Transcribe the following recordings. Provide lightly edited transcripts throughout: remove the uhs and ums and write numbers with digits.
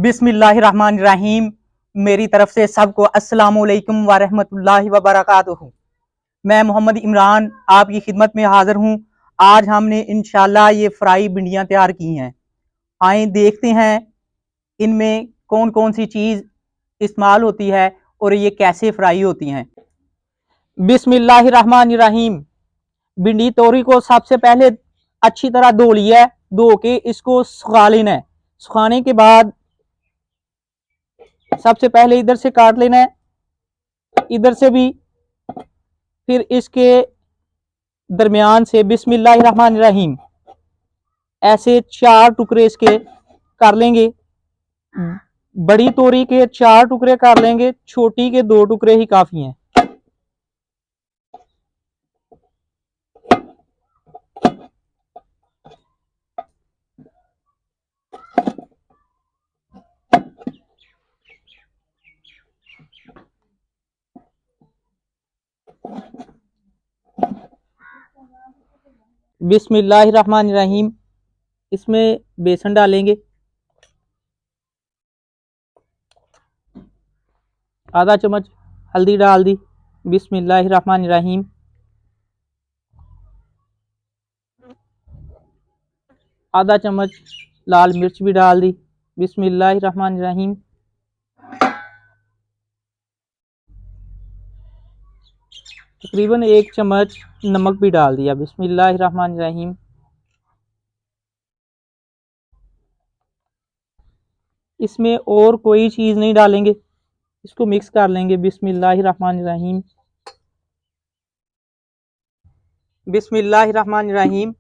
बिस्मिल्लाहिर्रहमानिर्रहीम। मेरी तरफ से सबको अस्सलामुअलैकुम वरहमतुल्लाहि वबरकातुहू। मैं मोहम्मद इमरान आपकी खिदमत में हाजिर हूँ। आज हमने इंशाल्लाह ये फ्राई भिंडियाँ तैयार की हैं। आए देखते हैं इनमें कौन कौन सी चीज़ इस्तेमाल होती है और ये कैसे फ्राई होती हैं। बिस्मिल्लाहिर्रहमानिर्रहीम। भिंडी तोरी को सबसे पहले अच्छी तरह धो लिया है। धो के इसको सुखा लेना है। सुखाने के बाद सबसे पहले इधर से काट लेना है, इधर से भी, फिर इसके दरमियान से बिस्मिल्लाहिर्रहमानिर्रहीम ऐसे 4 टुकड़े इसके कर लेंगे। बड़ी तोरी के 4 टुकड़े कर लेंगे, छोटी के 2 टुकड़े ही काफी हैं। बिस्मिल्लाहिर्रहमानिर्रहीम। इसमें बेसन डालेंगे, आधा चम्मच हल्दी डाल दी। बिस्मिल्लाहिर्रहमानिर्रहीम। आधा चम्मच लाल मिर्च भी डाल दी। बिस्मिल्लाहिर्रहमानिर्रहीम। तकरीबन 1 चम्मच नमक भी डाल दिया। बिस्मिल्लाहिर्रहमानिर्रहीम। इसमें और कोई चीज़ नहीं डालेंगे, इसको मिक्स कर लेंगे। बिस्मिल्लाहिर्रहमानिर्रहीम। बिस्मिल्लाहिर्रहमानिर्रहीम।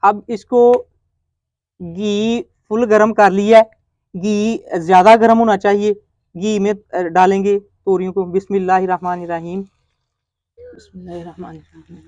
अब इसको घी फुल गरम कर लिया है। घी ज़्यादा गरम होना चाहिए। घी में डालेंगे तोरियों को। बिस्मिल्लाहिर्रहमानिर्रहीम। बिस्मिल्लाहिर्रहमानिर्रहीम।